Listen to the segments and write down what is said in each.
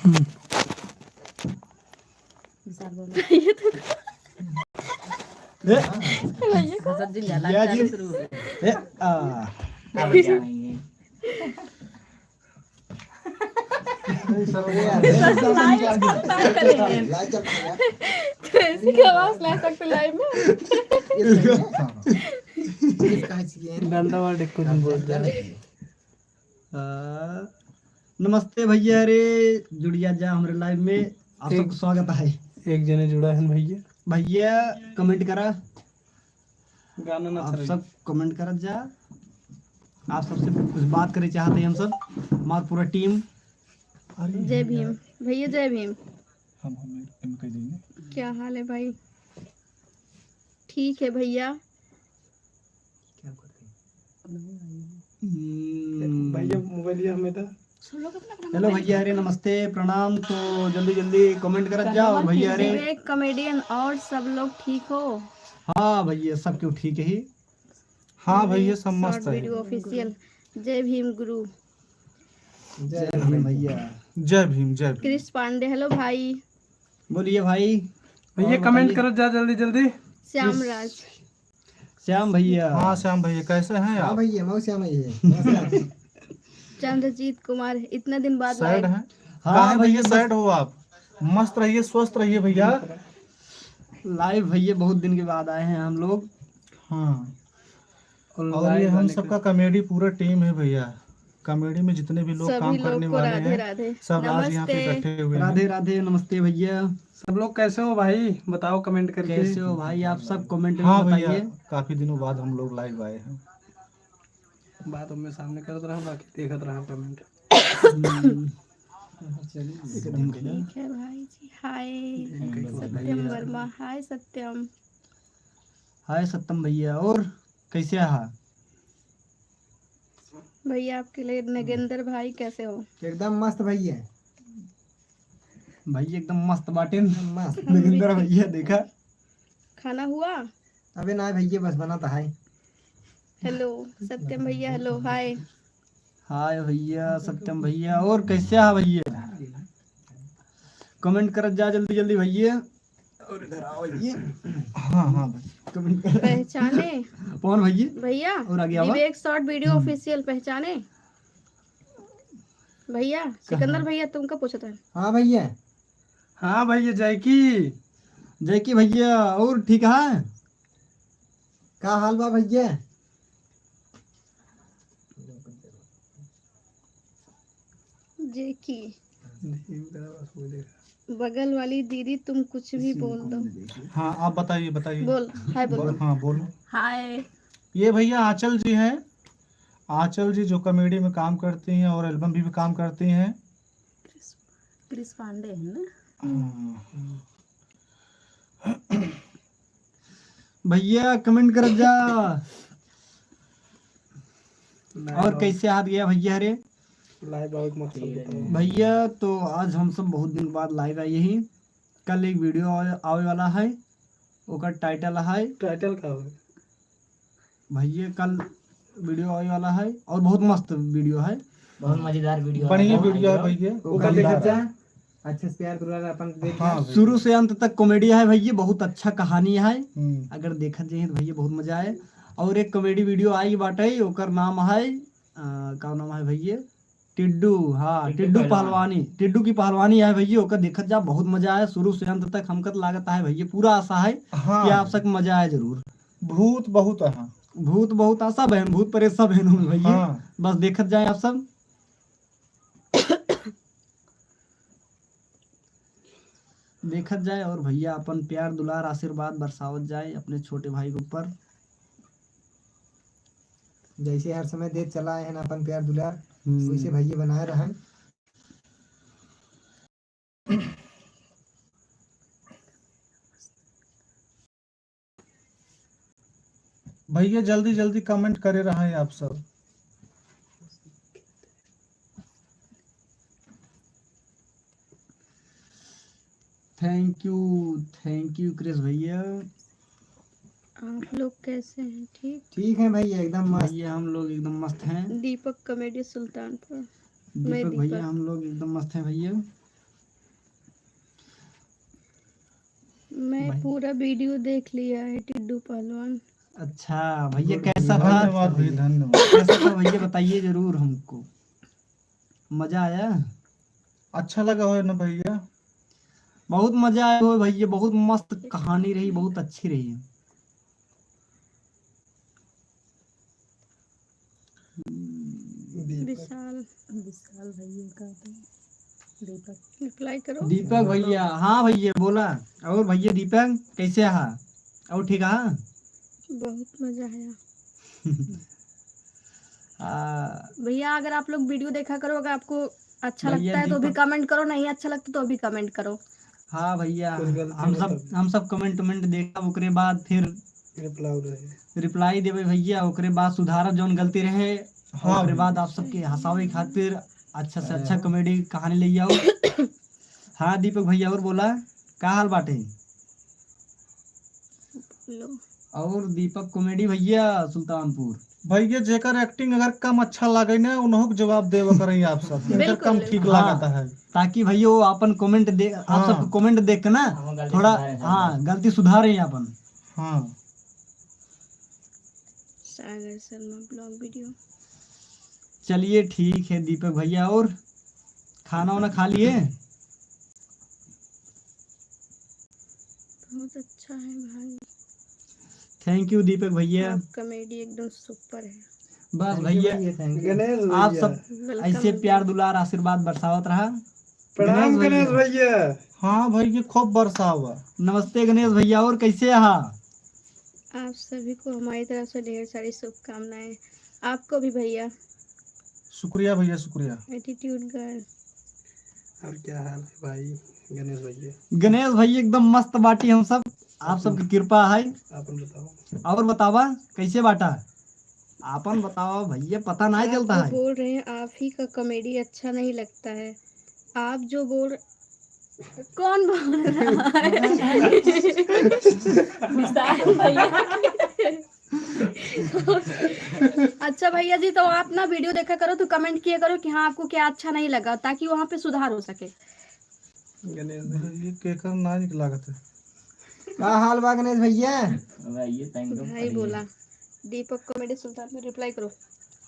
ये तो भैया जी ए, आ, तो ऐसी की आवाज ला सकते लाइव में। नमस्ते भैया रे, जुड़िया जा हमारे लाइव में आप सबको स्वागत है। एक जने जुड़ा है भैया। भैया कमेंट करा, गाना ना आप सब कमेंट करत जा। आप सबसे कुछ बात करे चाहते हैं हम सब, हमारा पूरा टीम। जय भीम भैया, जय भीम। हम कह देंगे। क्या हाल है भाई? ठीक है भैया। भैया मोबाइल हमें था। हेलो भैया अरे नमस्ते प्रणाम। तो जल्दी जल्दी कमेंट करत जा। और भैया अरे विवेक कॉमेडियन और सब लोग ठीक हो? हाँ भैया सब क्यों ठीक है ही। हाँ भैया सब शॉर्ट मस्त है। Video official. जय भीम गुरु। जय भीम भैया। जय भीम जय भीम। क्रिस पांडे हेलो भाई। बोलिए भाई। भैया और कमेंट बताइए। करो जा जल्दी जल्दी। श्याम राज। श्याम भैया। हाँ श्याम भैया कैसे हैं आप? भैया मऊ श्याम है। चंद्रजीत कुमार इतने दिन बाद सैड लाइव। हैं? हाँ काहे भैया भैया सैड हो आप? मस्त रहिए स्वस्थ रहिए भैया। लाइव भैया बहुत दिन के बाद आए हैं हम लोग। हाँ और ये लाइव हम आने सबका कॉमेडी पूरा टीम है भैया। कॉमेडी में जितने भी लोग सभी काम लोग करने को वाले राधे हैं राधे। सब आज यहाँ पे नमस्ते। इकट्ठे हुए हैं। राधे राधे नमस्ते भैया। सब लोग कैसे हो भाई बताओ कमेंट करके। कैसे हो भाई आप सब कमेंट में हाँ भैया बताइए। काफी दिनों बाद हम लोग लाइव आए हैं। बात में सामने करत रहा, बाकी देखत रहा कमेंट। एक दिन के लिए। ठीक है भाई जी। हाय सत्यम वर्मा। हाय सत्यम। हाय सत्यम भैया। और कैसे है भैया आपके लिए नगेंद्र भाई कैसे हो? एकदम मस्त भैया। भैया एकदम मस्त बाटे। मस्त। नगेंद्र भैया देखा। खाना हुआ? अबे ना भैया बस बना था है। हेलो सत्यम भैया। Hello hi. हाय भैया सत्यम भैया। और कैसे है भैया? कमेंट करत जा जल्दी जल्दी भैया। और इधर आओ भैया। हाँ हाँ भाई कमेंट कर। पहचाने कौन भैया? भैया? और आगे आवा। विवेक शॉर्ट वीडियो ऑफिशियल पहचाने भैया? सिकंदर भैया तुमका पूछा था। हाँ भैया। हाँ भैया जैकी। जैकी भैया और ठीक है? का हाल बा भैया? जे की बगल वाली दीदी तुम कुछ भी बोल दो। हाँ आप बताइए बताइए। बोल हाय बोल। हाँ बोलो। हाय। ये भैया आंचल जी हैं। आंचल जी जो कॉमेडी में काम करती हैं और एल्बम भी काम करती हैं। क्रिस पांडे है ना? भैया कमेंट करत जा। और कैसे हाथ गया भैया रे? लाइव बहुत मस्त है। भैया तो आज हम सब बहुत दिन बाद लाइव आए ही। कल एक वीडियो आवे वाला है, ओकर टाइटल है। टाइटल का है भैया कल वीडियो आवे वाला है और बहुत मस्त वीडियो है। बहुत मजेदार वीडियो। बढ़िया वीडियो है भैया। ओकर देखत जा। अच्छे से प्यार दुलार अपन देख। हाँ भैया। शुरू से अंत तक कॉमेडी है भैया। बहुत अच्छा कहानी है। हम्म। अगर देखत जाइए तो भैया बहुत मजा आए। और एक कॉमेडी वीडियो आई बाटे, ओकर नाम है का नाम है भैया? टिड्डू। हाँ टिड्डू पहलवानी। टिड्डू की पहलवानी है भैया। ओकर देखत जा बहुत मजा आए शुरू से अंत तक। हमको तो लागत है भैया पूरा आशा है हाँ कि आप सब मजा आए जरूर। भूत बहुत है। भूत बहुत आशा बहन, भूत परे सब बहन हूँ भैया। हाँ। बस देखत जाए आप सब। देखत जाए और भैया अपन प्यार दुलार आशीर्वाद बरसावत जाए अपने छोटे भाई के ऊपर। जैसे हर समय देख चला है ना अपन प्यार दुलार, वैसे भैया बनाए रहे। भैया जल्दी जल्दी कमेंट करे रहे हैं आप सब। थैंक यू क्रिस भैया। आप लोग कैसे हैं? ठीक। ठीक है भैया एकदम मस्त। भैया हम लोग एकदम मस्त हैं। दीपक कॉमेडी सुल्तानपुर। मैं दीपक दीपक। भैया हम लोग एकदम मस्त हैं भैया। मैं पूरा वीडियो देख लिया है टिड्डू पहलवान। अच्छा भैया कैसा था? धन्यवाद भैया, धन्यवाद। कैसा था भैया बताइए जरूर हमको। मजा आया? अच्छा लगा हो ना भैया? बहुत मजा आया हो भैया, बहुत मस्त कहानी रही, बहुत अच्छी रही। विशाल भैया का दीपक रिप्लाई करो। दीपक भैया, हाँ भैया बोला। और भैया दीपक कैसे हा? और ठीक हा? बहुत मजा आया आ, भैया। अगर आप लोग वीडियो देखा करो, अगर आपको अच्छा भैया लगता है तो भी दीपक- कमेंट करो, नहीं अच्छा लगता तो भी कमेंट करो। हाँ भैया, कुछ गलती हम सब कमेंट उमेंट देखा, ओकरे बाद फिर रिप्लाई देवे भैया, ओकरे बाद सुधारब जौन गलती रहे। हाँ ओकरे भैया। बाद आप सबके हंसावे खातिर अच्छा से अच्छा कॉमेडी कहानी ले आओ। हाँ दीपक भैया और बोला का हाल बाटे? लो और दीपक कॉमेडी भैया सुल्तानपुर। भैया जेकर एक्टिंग अगर कम अच्छा लगे ना उन्हों को जवाब देवा करें आप सब। जेकर बिल्कुल, कम ठीक हाँ। लगता है। ताकि भैया वो अपन कमेंट दे, आप हाँ। सब कमेंट देख के ना थोड़ा हाँ गलती सुधारे अपन। हाँ सागर शर्मा ब्लॉग वीडियो। चलिए ठीक है दीपक भैया, और खाना वाना खा लिए? बहुत अच्छा है भाई, थैंक यू दीपक भैया। आप कॉमेडी एकदम सुपर है। बस भैया गणेश आप भैया, सब वेलकम ऐसे प्यार दुलार आशीर्वाद बरसावत रहा। प्रणाम गणेश भैया। हाँ भैया खूब वर्षा हुआ। नमस्ते गणेश भैया, और कैसे हा? आप सभी को हमारी तरफ से ढेर सारी शुभकामनाएं। आपको भी भैया। शुक्रिया भैया, शुक्रिया। Attitude girl. और क्या हाल है भाई गणेश भैया? गणेश भैया एकदम मस्त बाटी हम सब, आप सबकी कृपा है। आपन बताओ। और बतावा कैसे बाटा? आपन बतावा भैया, पता नहीं आप चलता जो है। बोल रहे हैं आप ही का कॉमेडी अच्छा नहीं लगता है। आप जो बोल कौन बोल रहा है? विशाल भैया। अच्छा भैया जी, तो आप ना वीडियो देखा करो तो कमेंट किया करो कि हाँ आपको क्या अच्छा नहीं लगा, ताकि वहाँ पे सुधार हो सके। गणेश भैया, भैया केकर ना लागत है। का हाल बा गणेश भैया? भाई बोला दीपक कॉमेडी सुल्तान में रिप्लाई करो।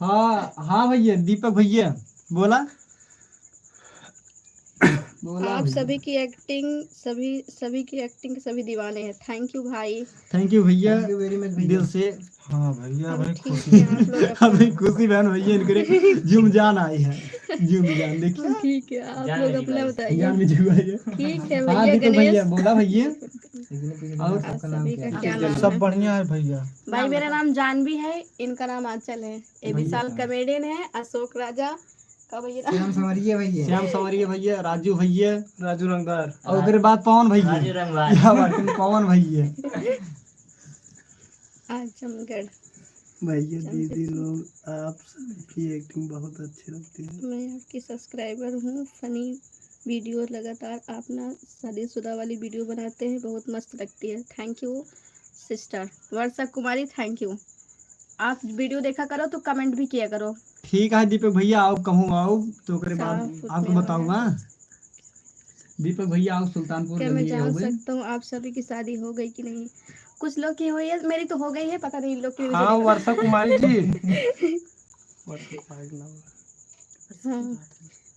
हाँ हाँ भैया दीपक भैया बोला बोला आप भैया। सभी की एक्टिंग सभी की एक्टिंग के सभी दीवाने हैं। थैंक यू भाई। थैंक यू भैया Thank you very much भैया। दिल से। हाँ भैया हम भाई ठीक खुशी है, आप लोग अभी अपना खुशी बहन भैया इनके जुम जान आई है। जुम जान देखिए, ठीक है, आप लोग अपना बताइए। जान में जुम आई है। ठीक है हाँ भैया। दीपक भैया गणेश बोला भैया। और आप सभी का क्या नाम सब है? बढ़िया है भैया। भाई मेरा नाम जानवी है, इनका नाम आंचल है। ये विशाल कॉमेडियन है। अशोक राजा का भैया श्याम संवरिया भैया। श्याम संवरिया भैया, राजू भैया, राजू रंगदार। और उसके बाद पवन भैया। या बाटे पवन भैया। आजमगढ़। भैया दीदी लोग आप सबकी एक्टिंग बहुत अच्छी लगती है। मैं आपकी सब्सक्राइबर हूँ। फनी वीडियो लगातार आप ना शादीशुदा वाली वीडियो बनाते हैं, बहुत मस्त लगती है। Thank you sister Varsha Kumari, thank you. आप वीडियो देखा करो तो कमेंट भी किया करो। ठीक है दीपक भैया, आओ कहूँ आओ तो उसके बाद साफ आपको में बताऊंगा। दीपक भैया आओ सुल्तानपुर क्या मैं जल्दी जान आओ गए। सकता हूँ आप सभी की शादी हो गई कि नहीं? कुछ लोग की हुई है, मेरी तो हो गई है, पता नहीं इन लोग की हुई है। हाँ वर्षा कुमारी जी। वर्षा कुमारी का नाम है। हाँ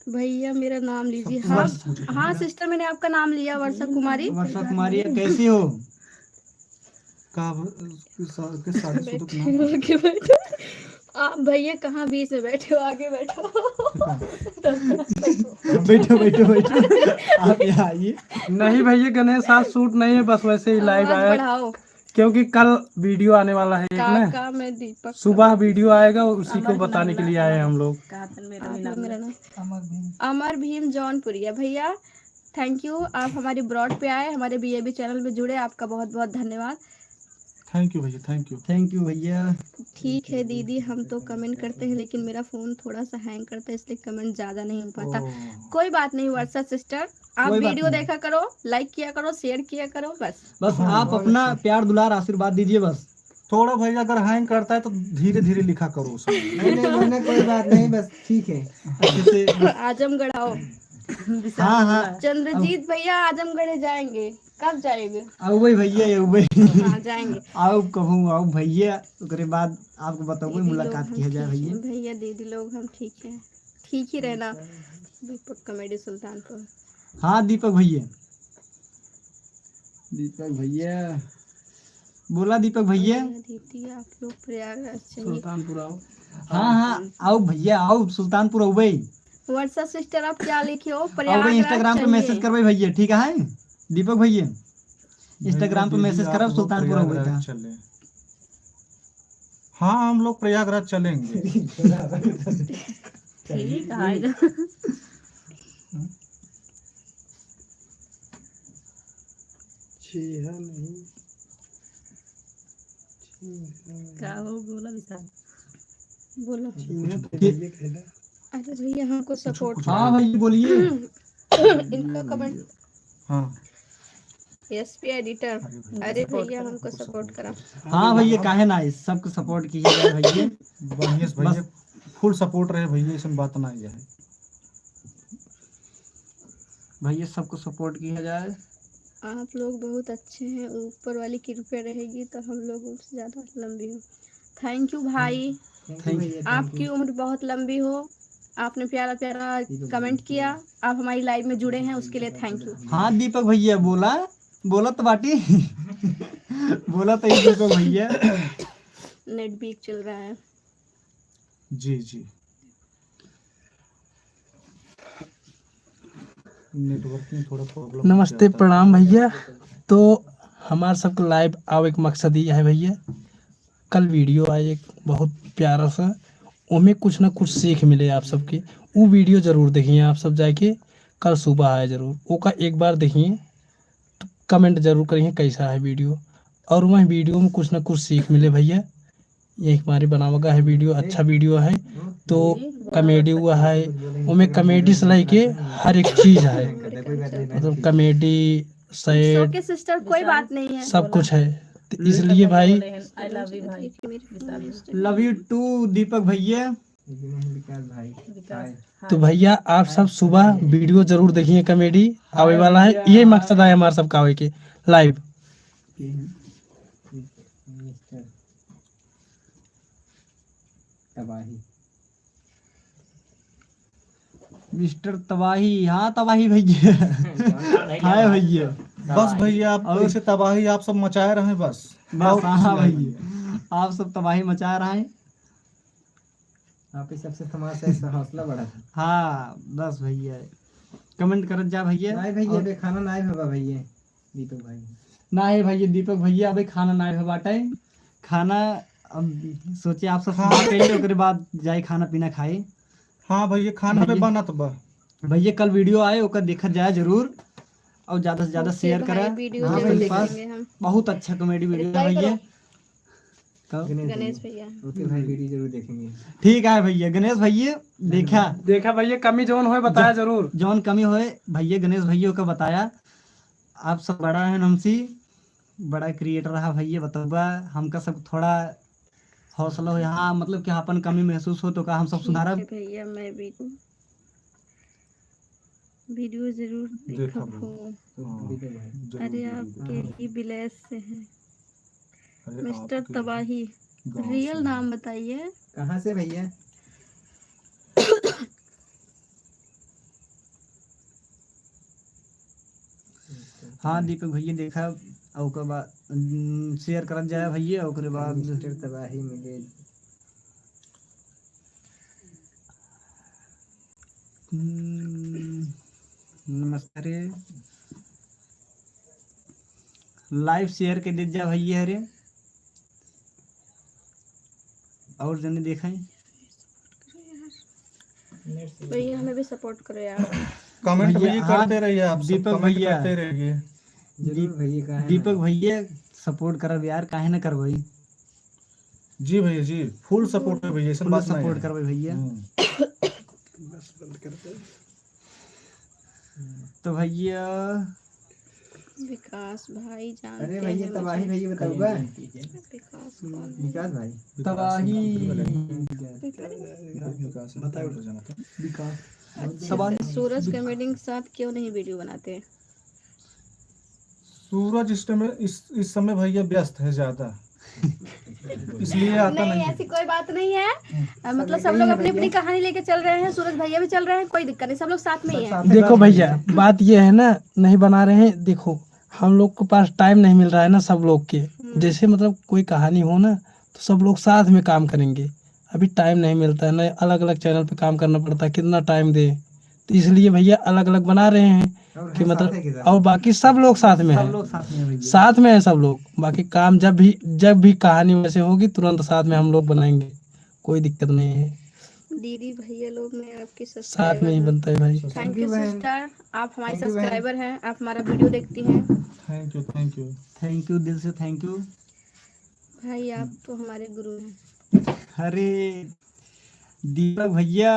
भैया मेरा नाम लीजिए। हाँ हाँ सिस्टर, मैंने आपका नाम लिया, वर्षा कुमारी। वर्षा कुमारी कैसी हो? का शादीशुदा का नाम? आगे बैठो। आप भैया कहाँ बीच में बैठे हो? आगे बैठो। बैठो बैठो बैठो, आप यहाँ आइए। नहीं भैया गणेश आज शूट नहीं है, बस वैसे ही लाइव आवाज आया बढ़ाओ। क्योंकि कल वीडियो आने वाला है एक ना, काका मैं दीपक। सुबह वीडियो आएगा, उसी को बताने के लिए आए हैं हम लोग। मेरा नाम अमर भीम जौनपुरिया। भैया थैंक यू, आप हमारी ब्रॉड पे आए, हमारे बीएबी चैनल में जुड़े, आपका बहुत बहुत धन्यवाद। थैंक यू भैया, थैंक यू। थैंक यू भैया। ठीक है दीदी, हम तो कमेंट करते हैं लेकिन मेरा फ़ोन थोड़ा सा हैंग करता है, इसलिए कमेंट ज़्यादा नहीं हो पाता। कोई बात नहीं वर्षा सिस्टर, आप कोई बात वीडियो नहीं। देखा करो, लाइक किया करो, शेयर किया करो, बस। बस आप अपना प्यार दुलार आशीर्वाद दीजिए बस। थोड़ा भैया अगर हैंग करता है तो धीरे धीरे लिखा करो उसमें। नहीं नहीं नहीं, कोई बात नहीं, बस ठीक है। अच्छे से आजमगढ़ आओ। हाँ हाँ चंद्रजीत भैया आजमगढ़ जाएंगे, कब जाएंगे? आओ भाई भैया आओ भाई हाँ जाएंगे। आओ कहूँ आओ भैया, उसके बाद आपको बताऊंगा दीदी लोग मुलाकात हम किया जाए ठीक भैया। हैं भैया, दीदी लोग हम ठीक हैं, ठीक ही रहना। दीपक कॉमेडी सुल्तानपुर। हाँ दीपक भैया बोला दीपक भैया। दीदी आप लोग प्रयागराज चाहिए। सुल्तानपुर आओ। हाँ हाँ आओ भैया आओ सुल्तानपुर आओ भाई। व्हाट्सएप सिस्टर आप क्या लिखे हो? आओ भाई प्रयागराज इंस्टाग्राम पे मैसेज चाहिए। कर भाई भैया, ठीक है दीपक भैया इंस्टाग्राम पे दीदी, मैसेज आप करब लोग सुल्तानपुर आओ प्रयागराज बेटा। चले। हाँ हम लोग प्रयागराज चलेंगे। ठीक है। छीहा नहीं, क्या हो बोला विशाल? बोलो। छीहा तो भैया खेला। अरे भैया हमको सपोर्ट हाँ भैया बोलिए। इनका कमेंट। हाँ एसपी एडिटर। अरे भैया हमको सपोर्ट करा। हाँ भैया काहे ना सबको सपोर्ट किया जाए भैया। बढ़िया से भैया फुल सपोर्ट रहे भैया, इसमें बात ना है। भैया सबको सपोर्ट किया जाए। आप लोग बहुत अच्छे हैं, ऊपर वाली कृपया रहेगी तो हम लोगों से ज़्यादा लंबी हो। थैंक यू भाई, आपकी उम्र बहुत लंबी हो। आपने प्यारा प्यारा कमेंट किया, आप हमारी लाइव में जुड़े हैं उसके लिए थैंक यू। हाँ दीपक भैया बोला तो बाटी बोला तो ये दीपक भैया। नेट वीक चल रहा है। जी जी नेटवर्किंग थोड़ा प्रॉब्लम। नमस्ते प्रणाम भैया। तो हमारे सबका लाइव आओ एक मकसद ही है भैया। कल वीडियो आए एक बहुत प्यारा सा, उनमें कुछ ना कुछ सीख मिले आप सबके। वो वीडियो ज़रूर देखिए आप सब जाके, कल सुबह आए ज़रूर। वो का एक बार देखिए तो कमेंट ज़रूर करिए कैसा है वीडियो, और वह वीडियो में कुछ ना कुछ सीख मिले भैया। ये हमारी बनावगा है वीडियो, अच्छा वीडियो है। तो कॉमेडी हुआ है, उनमें कॉमेडी से लेके हर एक चीज़ है, मतलब कॉमेडी सैड ओके सिस्टर कोई बात नहीं है। सब कुछ है। तो इसलिए भाई आई लव यू भाई। लव यू टू दीपक भैया। तो भैया आप सब सुबह वीडियो जरूर देखिए, कॉमेडी आवे वाला है। ये मकसद है हमारा सबका आवे के लाइव। मिस्टर तबाही। हाँ तबाही भैया हाय भैया। बस भैया आप ऐसे तबाही आप सब मचाए रहे बस। बस हाँ भैया आप सब तबाही मचा रहे हैं। आप ही सबसे हमारा हौसला बढ़ा। हाँ बस भैया कमेंट करत जा भैया। नहीं भैया अबे खाना नहीं होगा भैया दीपक भाई। ना है भैया दीपक भैया अभी खाना ना है बाटे। खाना अब सोचे आप सब पहले ओकरे बाद जाए खाना पीना खाए। हाँ भैया खाना पे बना तो बा भैया कल वीडियो आए ओकर देखा जाए जरूर, और ज्यादा से ज्यादा ओके शेयर भाई, करें। वीडियो हाँ जरूर मेरे पास देखेंगे हम। बहुत अच्छा कॉमेडी वीडियो है रिप्लाई भैया। गणेश भैया। ओके भाई वीडियो जरूर देखेंगे। ठीक है भैया गणेश भैया देखा भैया कमी जोन हो बताया जरूर। जौन कमी होए भैया गणेश भैया का बताया। आप सब बड़ा है हमसे, बड़ा क्रिएटर रहा भैया बताऊबा हमका सब थोड़ा हौसला हो। हाँ मतलब कि अपन कमी महसूस हो तो का हम सब सुधारब। ठीक है भैया मैं भी वीडियो जरूर देखा देखब हो। दीपक भाई अरे आपके ही विलेज से हैं अरे मिस्टर आपके तबाही। गाँव रियल से नाम बताइए। कहाँ से भैया? हाँ दीपक भैया देखा और ओकर बाद शेयर करत जाए भैया। ओकरे बाद मिस्टर तबाही मिले। नमस्ते रे लाइव शेयर के दे जा भैया रे, और जने देखा है भैया हमें भी सपोर्ट करो यार। कमेंट भैया, भैया हाँ, करते रहिए आप सब, दीपक कमेंट भैया। करते रहिए। जरूर भैया का है दीपक भैया सपोर्ट करब यार, काहे ना करबई। जी भैया जी फुल सपोर्ट है भैया, ऐसा फुल बात नहीं सपोर्ट है। करबई भैया। बस बंद करते हैं। तो भैया विकास भाई जानते अरे हैं भैया तबाही मुझे। भैया बताऊंगा। विकास कौन है? विकास भाई तबाही विकास बताओ। विकास सवाल सूरज कॉमेडी के साथ क्यों नहीं वीडियो बनाते? सूरज इस समय भैया व्यस्त है ज्यादा, इसलिए आता नहीं, नहीं है। ऐसी कोई बात नहीं है। मतलब सब लोग अपनी अपनी कहानी लेके चल रहे हैं, सूरज भैया भी चल रहे हैं, कोई दिक्कत नहीं, सब लोग साथ में ही है। देखो भैया, बात ये है ना, नहीं बना रहे हैं, देखो हम लोग के पास टाइम नहीं मिल रहा है ना सब लोग के। जैसे मतलब कोई कहानी हो ना तो सब लोग साथ में काम करेंगे, अभी टाइम नहीं मिलता है ना, अलग अलग चैनल पे काम करना पड़ता है, कितना टाइम दे, तो इसलिए भैया अलग अलग बना रहे हैं कि मतलब, और बाकी सब लोग साथ में सब है, लोग साथ में हैं भैया। साथ में है सब लोग। बाकी काम जब भी कहानी वैसे होगी तुरंत साथ में हम लोग बनाएंगे, कोई दिक्कत नहीं है, दीदी भैया लोग में आपकी साथ में सब्सक्राइबर ही हैं। बनता है भाई। थैंक यू सिस्टर, आप हमारे Thank you, बहन। सब्सक्राइबर हैं, आप हमारा वीडियो देखती हैं। Thank you thank you. Thank you, दिल से थैंक यू। भाई आप तो हमारे गुरु हैं। अरे दीपक भैया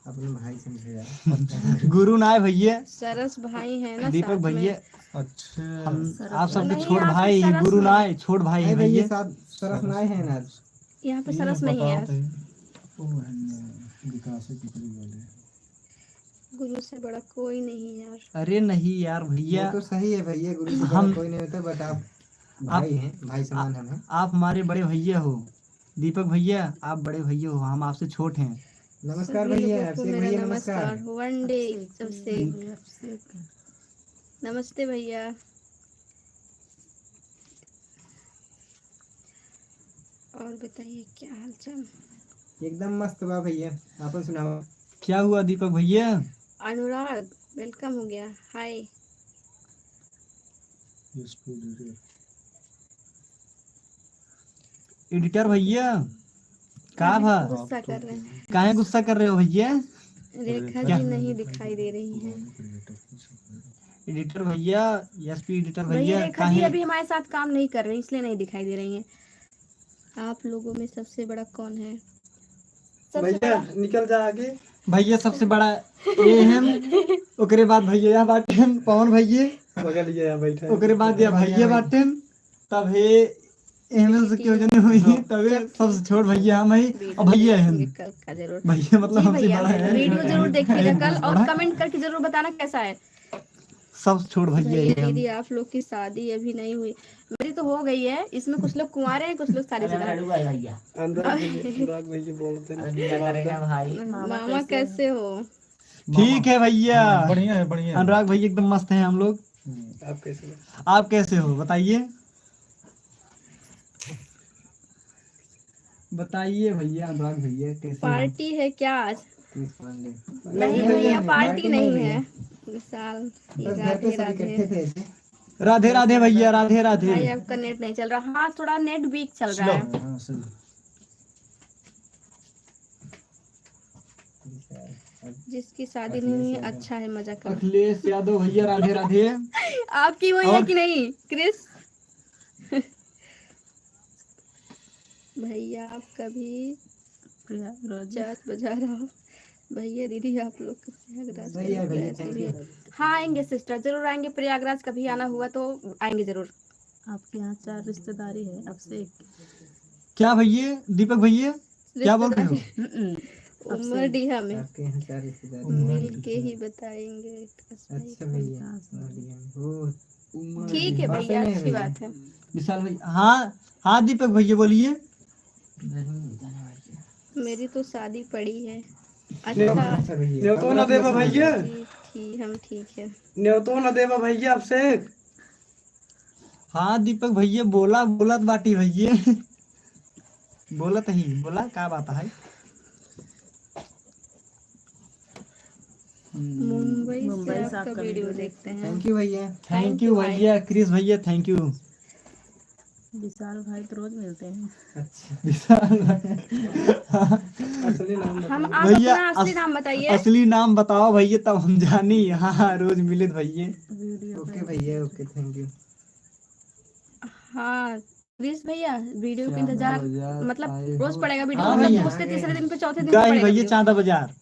अपने भाई समझे गुरु ना है भैया, सरस भाई हैं ना दीपक साथ में। भैया अच्छा हम आप सबके नहीं, छोट आप भाई सरस गुरु में। ना है, छोट भाई है भैया भैया। साथ सरस नाय है ना। यहाँ पे सरस नहीं है यार, गुरु से बड़ा कोई नहीं यार। अरे नहीं यार वो भैया, तो सही है भैया, गुरु से हम- बड़ा कोई नहीं होता, बट आप भाई हैं, भाई समान हम हैं। आप हमारे बड़े भैया हो, दीपक भैया आप बड़े भैया हो, हम आपसे छोट हैं। नमस्कार सभी भैया, लोगों को अभिषेक मेरा भैया नमस्कार। नमस्कार। वन डे सबसे नमस्ते भैया। और बताइए क्या हाल चाल? एकदम मस्त बा भैया, आप सुनाओ। क्या हुआ दीपक भैया? अनुराग वेलकम हो गया, हाय। एडिटर भैया का भा गुस्सा कर रहे हैं, काहे गुस्सा कर रहे हो भैया? रेखा क्या? जी नहीं दिखाई दे रही हैं। एडिटर भैया, एसपी एडिटर भैया भैया रेखा जी काहे? अभी हमारे साथ काम नहीं कर रही, इसलिए नहीं दिखाई दे रही हैं। आप लोगों में सबसे बड़ा कौन है? सबसे भैया बड़ा निकल जा आगे। भैया सबसे बड़ा ये हम, ओकरे बाद भैया यहाँ बाटे हम पवन भैया, बगल ये यहाँ बैठा है। ओकरे बाद ये भैया बाटे हम, तब हे एमएल से क्यों जने हुई तबे सबसे छोट भैया हम ही, और भैया है हम कल का जरूर। भैया मतलब जी हमसे भैया, बड़ा है। वीडियो जरूर देखिएगा कल, और बड़ा? कमेंट करके जरूर बताना कैसा है। सबसे छोट भैया भैया है हम। दीदी आप लोग की शादी अभी नहीं हुई, मेरी तो हो गई है, इसमें कुछ लोग कुंवारे हैं, कुछ लोग शादीशुदा हैं। अनुराग भैया बोलते हैं। मामा कैसे हो? ठीक है भैया, बढ़िया है बढ़िया है। अनुराग भैया एकदम मस्त हैं हम लोग। आप कैसे हैं? आप कैसे हो बताइए? बताइए भैया, अनुराग भैया कैसे हो? पार्टी है क्या आज? नहीं नहीं भैया पार्टी नहीं है। विशाल बस घर पे राधे सब इकट्ठे राधे। थे ऐसे। राधे राधे भैया, राधे राधे। भाई आपका नेट नहीं चल रहा? हाँ थोड़ा नेट वीक चल रहा है। हाँ, सही। जिसकी शादी नहीं हुई अच्छा है, मजा करो। अखिलेश यादव भैया राधे राधे। आपकी हुई है कि नहीं क्रिस? भैया आप कभी जात बजा रहा हो। भैया दीदी आप लोग को प्रयागराज सही है भैया, ऐसे थैंक ही यू। है। हाँ आएंगे सिस्टर, जरूर आएंगे प्रयागराज, कभी आना हुआ तो आएंगे जरूर। आपके यहाँ 4 रिश्तेदारी है, अब से क्या भैया दीपक भैया क्या बोल रहे हो? उमर डीहा में आपके यहाँ 4 रिश्तेदार। मिल के ही बताएंगे। अच्छा भैया, बढ़िया। ओ ठीक है बात भैया, नहीं है अच्छी भैया। बात है। विशाल भैया, हाँ हाँ दीपक भैया बोलिए। मेरी तो शादी पड़ी है। न्योतो अच्छा न्योतो न देवा भैया, जी हम ठीक है। न्योतो न देवा भैया आपसे। हाँ दीपक भैया बोला बोलत बाटी भैया बोलत ही बोला का बात है? मुंबई से आपका वीडियो देखते हैं। थैंक यू भैया। थैंक यू भैया, क्रिस भैया थैंक यू। विशाल भाई तो रोज मिलते हैं। अच्छा विशाल असली नाम हम बताओ। आप भैया, अपना असली नाम बताइए। असली नाम बताओ भैया तब हम जानी। हाँ रोज मिले भैया। वीडियो ओके भैया, ओके थैंक यू। हाँ क्रिस भैया वीडियो का इंतजार मतलब रोज पड़ेगा वीडियो, हाँ मतलब भैया। दूसरे तीसरे दिन पे चौथे दिन पे गए पड़ेगा भैया वीडियो। चांदा बाजार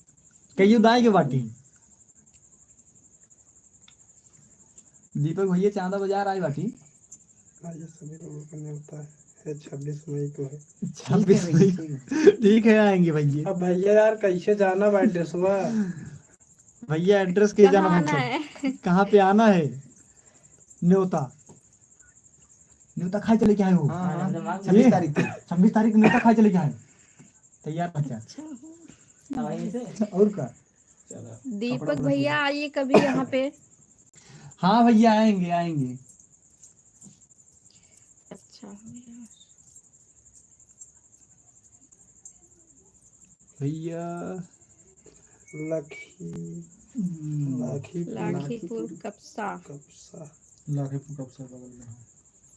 कहियो दाई के बाटी। दीपक भैया चांदा बाजार आई बाटी। आज सभी लोगों का न्योता है 26 मई को है। 26 मई। ठीक है आएंगे भैया। अब भैया यार कैसे जाना बाटे सुबह? भैया एड्रेस के जाना कहाँ आना पूछो है? कहाँ पे आना है। न्योता न्योता खाए चले क्या है वो हाँ हाँ ये 26 तारीख को 26 तारीख को न्योता खाए चले क्या है। तैयार बच्चा अच्छा और का दीपक भैया आइए कभी यहाँ पे। हाँ भैया आएंगे आएंगे। अच्छा भैया भैया लखी लाखी लाखीपुर कपसा कपसा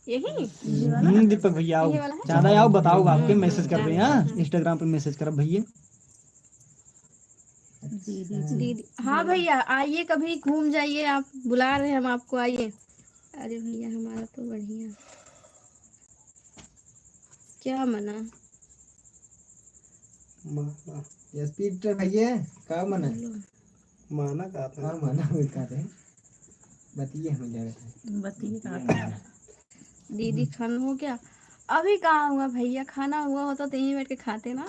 यही दीपक भैया आओ यही वाला है? ज्यादा आओ बताओ आपके मैसेज कर रहे हैं हाँ इंस्टाग्राम पे मैसेज कर भैया। दीदी हाँ भैया आइए कभी घूम जाइए आप बुला रहे हैं हम आपको आइए। अरे भैया हमारा तो बढ़िया क्या मना माना ये स्पीड भैया का मना बोलो। माना का था और मना हुई का थे बताइए हमें जा रहा है बताइए कहाँ दीदी खाना हो गया? अभी कहाँ हुआ भैया खाना हुआ होता तो यहीं बैठ के खाते ना।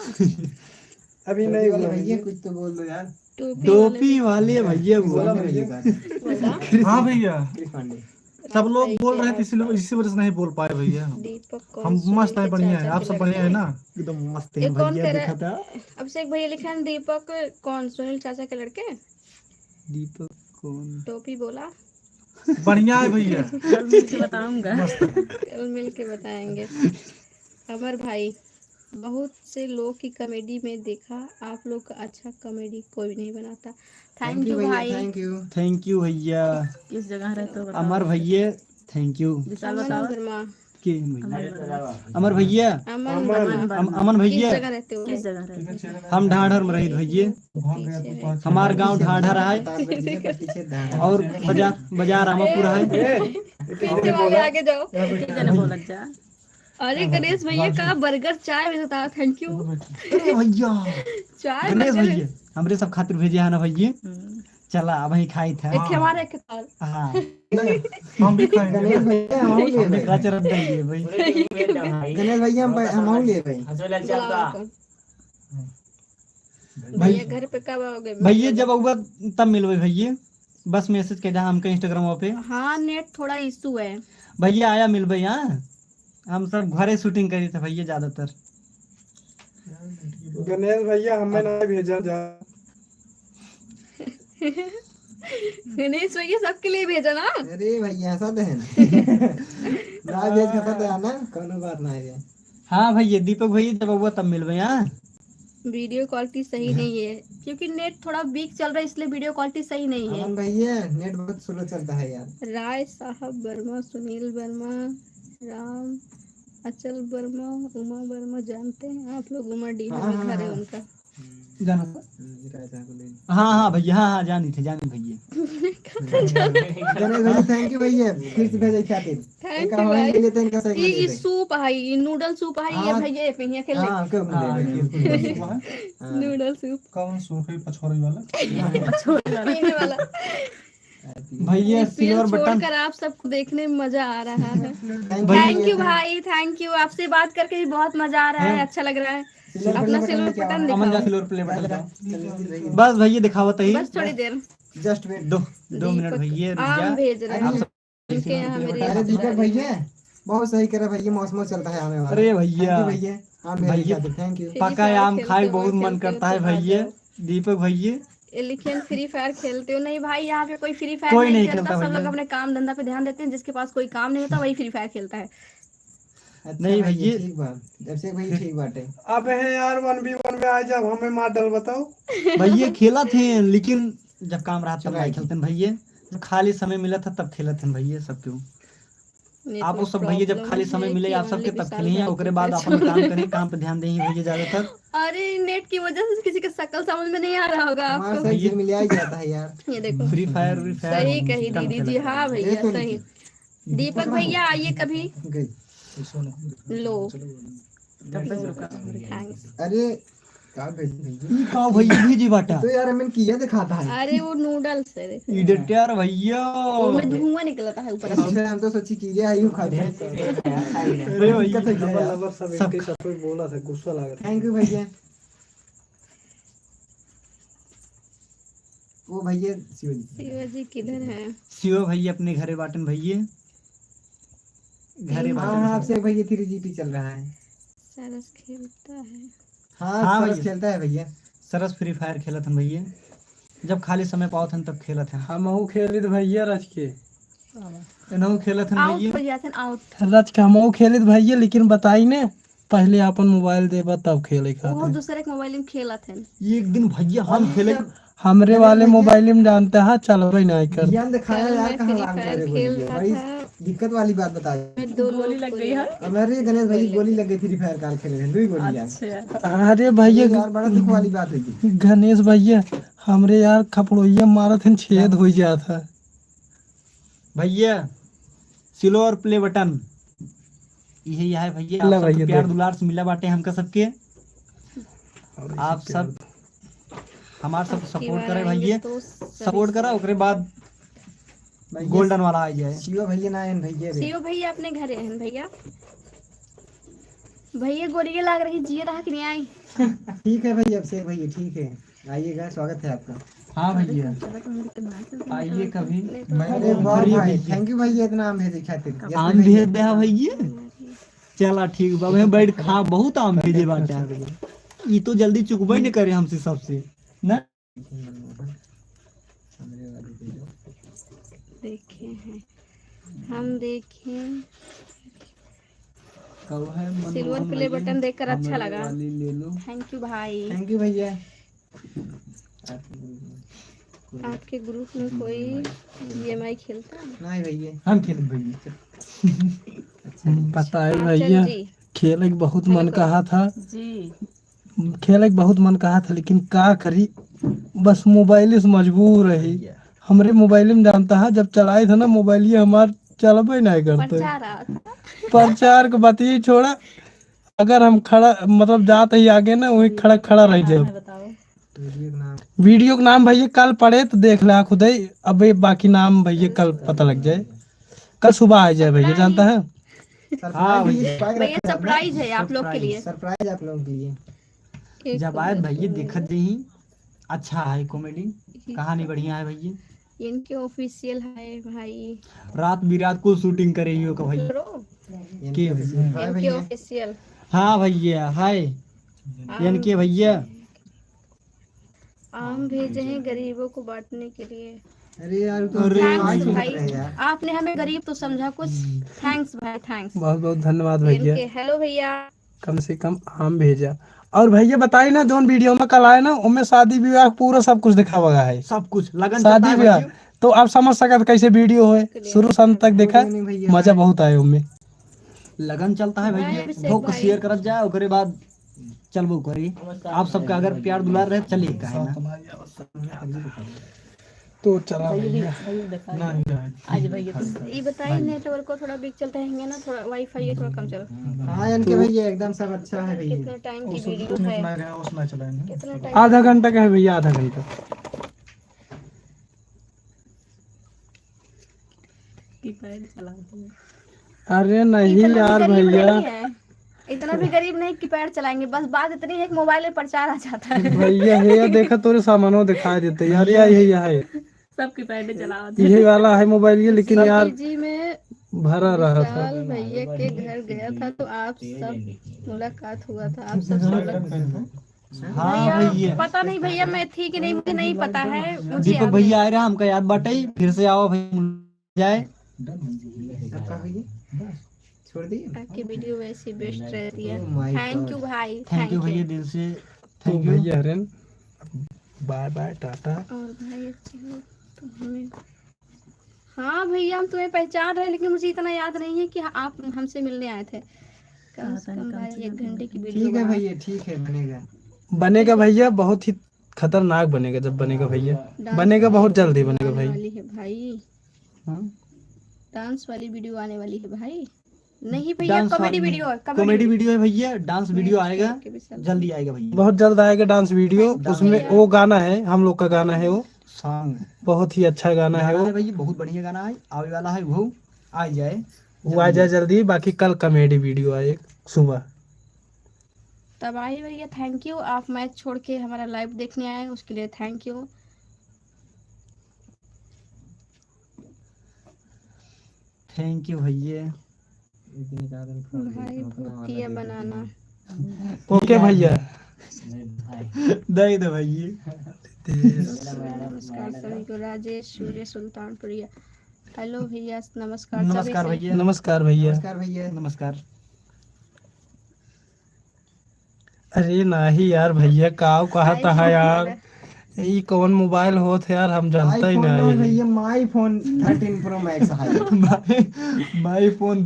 अभी नहीं वाले हुआ भैया कुछ तो बोल दो यार टोपी वाले भैया वो बोला भैया का हाँ भैया क्रिस पांडे सब लोग बोल रहे थे इसलिए इसी वजह से नहीं बोल पाए भैया। दीपक कौन हम सुनील मस्त है के बढ़िया है चाचा आप के सब बढ़िया है लड़के? ना। एकदम मस्त ये है कौन भैया कह देखा रहा था। अभिषेक भैया लिखे हैं दीपक कौन सुनील चाचा के लड़के? दीपक कौन टोपी बोला बढ़िया है भैया कल मिल के बताऊंगा। कल मिल के बताएंगे। अमर भाई बहुत से लोग की कॉमेडी में देखा आप लोग का अच्छा कॉमेडी कोई नहीं बनाता। थैंक यू भैया भाई। थैंक यू भैया किस जगह रहते हो बताओ। अमर भैया थैंक यू। विशाल अमन बताओ। वर्मा के भैया अमन वर्मा। अमर भैया अमन वर्मा अमन किस भैया जगह रहते हो? किस जगह रहते हो? हम ढाढ़र में रहित भैया पीछे में। हमार गांव ढाढ़र है और बाजार रामापुर है। पीछे वाले आगे जाओ। किस जने बोलत जा। अरे गणेश भैया का बर्गर चाय भी बताओ। थैंक यू अरे भैया चाय गणेश बर्गर भैया हमरे सब खातिर भेजे है ना भैया। हम्म। चला अब ही खाई था एक हमारे एक तार हाँ हम भी खाएंगे। गणेश भैया हम ले हमने भाई कहा चरत दिए भाई। गणेश भैया हम ले भाई बुलाओ को। भैया घर पे कब आओगे? भैया जब आऊगा तब मिलवे भैया बस मैसेज कर जहाँ हमके इंस्टाग्राम पे। हाँ नेट थोड़ा इशू है। भैया आया मिलवे यहाँ हम सब घरे शूटिंग करी थे भैया ज्यादातर। गणेश भैया हमें ना भेजा जा गणेश भैया सबके लिए भेजा ना। अरे भैया ऐसा तो है ना भेज का तो है ना कोनो बात ना है। हाँ भैया दीपक भैया जब आऊगा तब मिलवे यहाँ। वीडियो क्वालिटी सही नहीं है क्योंकि नेट थोड़ा वीक चल रहा है इसलिए वीडियो क्वालिटी सही नहीं है। अमन भैया नेट बहुत स्लो चलता है यार। राय साहब वर्मा सुनील वर्मा राम अचल वर्मा उमा वर्मा जानते हैं आप लोग? उमा डी हाँ, में घर है हाँ। उनका। जाना हाँ हाँ भैया हाँ हाँ जानी भैया। गणेश भैया थैंक यू भैया फिर से भेजे खातिर थैंक एक यू हवाई भाई। ले लेते हैं इनका सही ये सूप है नूडल सूप है ये हाँ। भैया ये भैया खेल ले। हां क्यों हाँ, ले नूडल सूप कौन सूफी पछोरी वाला पीने वाला। भैया ये सिल्वर फिल्म बटन छोड़कर आप सबको देखने में मजा आ रहा है। भैया- थैंक यू भाई थैंक यू आपसे बात करके भी बहुत मजा आ रहा है अच्छा लग रहा है। अपना सिल्वर बटन अमन जा दिखाओ सिल्वर प्ले बटन दिखाओ। बस भैया दिखावत ही बस थोड़ी देर। जस्ट वेट दो मिनट भैया रुक जा। आम भेज रहे आप हैं सब उनके यहाँ मेरे अरे दीपक भैया बहुत सही करा भैया मौसम चलता है हमें अरे भैया भैया हाँ भैया थैंक यू Free पका Fire आम खेलते खाए हो, बहुत मन खेलते हो करता है तो आ भैया। जाओ। दीपक भैया ये लिखिए फ्री फायर खेलते हो? नहीं भाई यहाँ पे कोई फ्री फायर कोई नहीं नहीं खेलता खेलता सब लोग भैया। अपने काम धंधा पे ध्यान देते हैं जिसके पास कोई काम नहीं होता वही फ्री फायर खेलता है। अच्छा नहीं भैया भैया। ठीक बात जब से भैया ठीक बात है अब है यार 1v1 में आ जब हमें मॉडल बताओ। भैया खेला थे लेकिन जब काम रहा तब चला नहीं गया। खेलते भैया। जब खाली समय मिला था तब खेलते हैं भैया सब क्यों। आप वो सब भैया जब खाली समय मिले आप सबके तब खेलिए ओकरे बाद अपन काम करें काम पे ध्यान देंगे भैया ज्यादातर। अरे नेट की वजह से किसी का शक्ल समझ में नहीं आ रहा होगा हमारा आपको। सही मिल ही जाता है यार ये देखो फ्री फायर सही कही दीदी जी हाँ भैया ये तो सही। दीपक भैया आइए कभी। गई लो रुका। थैंक्स। अरे का भेज भैया का भैया भेजी बाटा तो यार हमें किया दिखाता है अरे वो नूडल्स है देखो इडिट यार भैया। उसमें धुआं निकलता है ऊपर से। अच्छा हम तो सोची कि ये यूं खा दे अरे भैया लवर सब इनके साथ कोई बोला था गुस्सा लगा था। थैंक यू भैया वो भैया शिवाजी शिवाजी किधर है? शिव भैया अपने घरे बाटन भैया घरे हाँ बाटन हाँ आपसे भैया 3GP चल रहा है। सरस खेलता है। हाँ हाँ सरस भैया। खेलता है भैया। सरस फ्री फायर खेलत हन भैया, जब खाली समय पाओ थन तब खेलत हन। हमहू खेलित भैया रच के एनहु खेलत हन आउट भैया। हो जाते हैं, आउट। रच के हमहू खेलित भैया, लेकिन बताई ने पहले अपन मोबाइल देबा तब खेले वो खाते। दूसरे के मोबाइल में खेलत है। एक दिन भैया हम खेले, हमरे वाले मोबाइल में जानते हैं चलबे नहीं कर। ध्यान दिखाया कल यार मैं कहाँ फ्री लाग फायर मेरे गोली है। खेलता बड़ी था। दिक्कत वाली बात बताई। मैं दो गोली लोग लग को गई है? लिया। हमारे गणेश भाई की गोली लग गई फ्री फायर काल खेले थे, 2 गोली यार। अच्छा, अरे भैया यार बड़ा दुख वाली बात हुई। गणेश भैया हमरे यार खपड़ोइया मारत हैं, छेद हो जाता है। भैया सिलो और प्ले बटन यही है भैया। आप ला सबके भैया प्यार देख। दुलार से मिला बाटे हमका सबके। आप सब हमार सब अब की सपोर्ट बार करे आएंगे भैया, तो सपोर्ट करा ओकरे बाद गोल्डन वाला आ जाए। शिवा भैया ना आयन भैया रे। सीओ भैया अपने घरे हैं भैया। भैया गोली के लाग रही, जिए रहा कि नहीं आई? ठीक है भैया, अब से भैया ठीक है, आइएगा, स्वागत है आपका। हाँ भैया आइए कभी। अरे वाह अरे भाई, भैया थैंक यू भैया इतना आम भेजे खातिर। आम भेज दे भैया। चला ठीक बा, मैं बैठ खा बहुत आम भेजे बाटे। ई तो जल्दी चुकबे नहीं करे हमसे सबसे ना। देखे हैं हम, देखें। सिल्वर प्ले बटन देखकर अच्छा लगा। ले लो। थैंक यू भाई। थैंक यू भैया। आपके ग्रुप में कोई BMI खेलता है? नहीं भैया। हम खेल भैया। पता है आंचल भैया, जी। खेले के बहुत मन हेलो कहा था, जी। खेले के बहुत मन कहा था, लेकिन का करी, बस मोबाइल से मजबूर रही। हमरे मोबाइल में जानता है, जब चलाए थे ना मोबाइल ये हमार चलबे नहीं करते। प्रचार रहा था। प्रचार के बात ही छोड़ा, अगर हम खड़ा मतलब जाते ही आगे ना वही खड़ा खड़ा रह जाए। बताओ। वीडियो का नाम वीडियो का नाम भैया कल पढ़े तो देख ले खुद ही। अब ये बाकी नाम भैया कल पता लग जाए, कल सुबह आ जाए भैया, जानता है। हाँ भैया सरप्राइज है आप लोग के लिए। सरप्राइज आप लोगों के लिए। एक जब आए भैया देखत जही। अच्छा है कॉमेडी, कहानी बढ़िया है भैया। इनके ऑफिशियल है भाई। रात बिरात को शूटिंग करे ही हो का भैया ब्रो, के भैया। हाँ इनके भैया। ऑफिशियल। हाँ भैया हाय यानी के भैया। आम भेजे हैं गरीबों को बांटने के लिए। अरे यार तो अरे आज थैंक्स सुन भाई, रहे हैं यार। आपने हमें गरीब तो समझा कुछ। थैंक्स भाई, थैंक्स। बहुत बहुत धन्यवाद भैया, इनके हेलो भैया। कम से कम आम भेजा। और भैया बताई ना जोन वीडियो में कल आए ना, उनमें शादी विवाह पूरा सब कुछ दिखा हुआ है। सब कुछ लगन शादी चलता है विवाह भैया। तो आप समझ सकते कैसे वीडियो है, शुरू से अंत तक देखा, नहीं भैया, मजा बहुत आया उनमें। लगन चलता है भैया। अभिषेक भोग भाई। शेयर करत जाए ओकरे बाद चलबो करी। आप सबका अगर प्यार दुलार रहे चलिए काहे ना। तो चला भैया। आज भैया तो ये बताइए नेटवर्क को थोड़ा बिग चलता है ना, थोड़ा वाईफाई है थोड़ा कम चल। हाँ इनके भैया एकदम सब अच्छा है भैया। कितना टाइम की वीडियो है? उसमें चलाएंगे। कितना टाइम? आधा घंटा का है भैया, आधा घंटा। कीपैड चलाते हैं। अरे नहीं इतना भी यार गरीब भैया, नहीं है, इतना भी गरीब नहीं कि पैर चलाएंगे। बस बात इतनी है कि मोबाइल में प्रचार आ जाता है। भैया है देखा तोरे सामानों दिखाई देते यार, यही है सब कीपैड चलाते यही वाला है मोबाइल ये, लेकिन यार जी में भरा रहा था। विशाल भैया के घर गया था तो आप सब मुलाकात हुआ था। आप सब हाँ भैया। पता नहीं भैया मैं थी कि नहीं, मुझे नहीं पता है। मुझे दीपक याद भैया आए रहा हमका याद बाटे। फिर से आओ भैया जाए। आपका भैया छोड़ दिए। नहीं। आपकी वीडियो वैसी बेस्ट रहती है। Oh my thank you God. भाई, थैंक यू भैया दिल से तो थैंक यू। भैया हरेन बाय बाय टाटा। और भाई चलो तो हमें, हाँ भैया हम तुम्हें पहचान रहे, लेकिन मुझे इतना याद नहीं है कि आप हमसे मिलने आए थे। कम से कम भाई 1 घंटे की वीडियो ठीक है बना। भैया, ठीक है, बनेगा। बनेगा भैया, बहुत ही खतरनाक बनेगा जब बनेगा भैया, डांस बनेगा वाली बहुत जल्दी वीडियो बनेगा आने भाई। वाली है भाई। हाँ? डांस वाली वीडियो आने वाली है भाई। नहीं भैया डांस कॉमेडी वाली वीडियो है, कॉमेडी वीडियो है भैया। डांस वीडियो मैं आएगा छोड़ के भी चलती जल्दी आएगा भैया। बहुत जल्द आएगा डांस वीडियो, उसमें वो गाना है हम लोग का गाना है, वो सॉन्ग बहुत ही अच्छा गाना है वो भैया, बहुत बढ़िया गाना है आने वाला है। वो आ जाए, वो आ जाए जल्दी। बाकी कल कॉमेडी वीडियो आए सुबह। तब आई भैया। थैंक यू, आप मैच छोड़ के हमारा लाइव देखने आए उसके लिए थैंक यू। थैंक यू भैया। भाई भूतिया बनाना। ओके भैया। दे दो भैया। नमस्कार सभी को। राजेश सूर्य सुल्तानपुरिया। हेलो भैया नमस्कार। नमस्कार सभी से। भैया। नमस्कार भैया। नमस्कार भैया। नमस्कार। अरे नहीं यार भैया काव कहता है यार, iPhone ये कौन मोबाइल होत है यार, हम जानता ही आईफोन ना नहीं। भैया, माई फोन 13 प्रो मैक्स है। माई फोन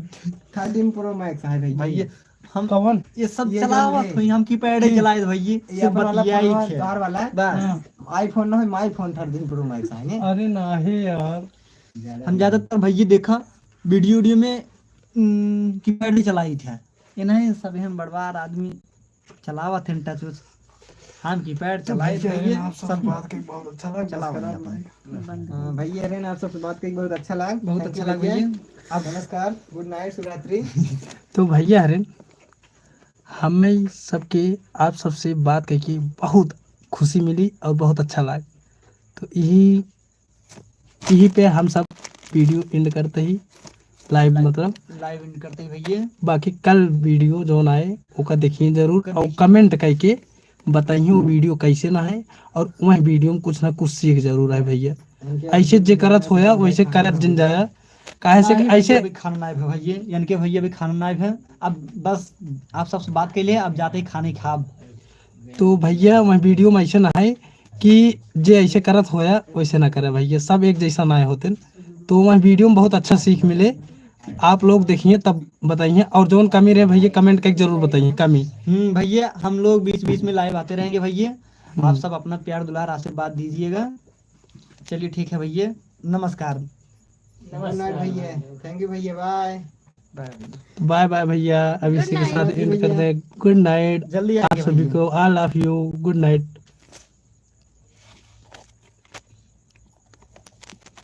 13 प्रो मैक्स है भैया भैया। हम कौन? ये सब ये चलावत जो है। हुई, हम कीपैड ही चलाए भैया, ये सिर्फ अपन वाला बतियाई फोन थे बाहर वाला है। बस। आईफोन ना है, माई फोन 13 प्रो मैक्स है ने। अरे नहीं यार। हम ज्यादातर भैया देखा वीडियो में कीपैड ही चलाई थे, ये नहीं सब हम बड़वार आदमी चलावत थे टच उच, हम कीपैड चलाए थे भैया। सब बात के बहुत अच्छा लगा। चलाओ नमस्कार भैया। भाई। भैया अरे ना, आप सबसे बात करके बहुत अच्छा लगा। बहुत Thank अच्छा you लगा भैया। अब नमस्कार, गुड नाइट, शुभ रात्रि। तो भैया हरेन हमें सबके आप सबसे बात करके बहुत खुशी मिली और बहुत अच्छा लगा। तो यही पे हम सब वीडियो एंड करते ही लाइव मतलब लाइव इन करते ही भैया। बाकी कल वीडियो जो ना है ओका देखिए जरूर और कमेंट करके बताइए वो वीडियो कैसे ना है, और वह वीडियो में कुछ ना कुछ सीख जरूर है भैया। ऐसे जे करत होया वैसे करत जिन जाया, काहे से कि ऐसे भी खाना नाइफ है भैया, यानी कि भैया भी खाना नाइफ है। अब बस आप सबसे बात के लिए अब जाते ही खाने खाब। तो भैया वह वीडियो में ऐसे ना है कि जे ऐसे करत होया वैसे ना करे भैया, सब एक जैसा ना होते। तो वह वीडियो में बहुत अच्छा सीख मिले, आप लोग देखिए तब बताइए, और जोन कमी रहे भैया कमेंट करके जरूर बताइए कमी। भैया हम लोग बीच बीच में लाइव आते रहेंगे भैया, आप सब अपना प्यार दुलार आशीर्वाद दीजिएगा। चलिए ठीक है भैया, नमस्कार। गुड नाइट भैया। थैंक यू भैया, बाय। बाय बाय भैया, अभी इसी के साथ एंड कर दे। गुड नाइट जल्दी आप आइए सभी भैया। को। I love you. Good night.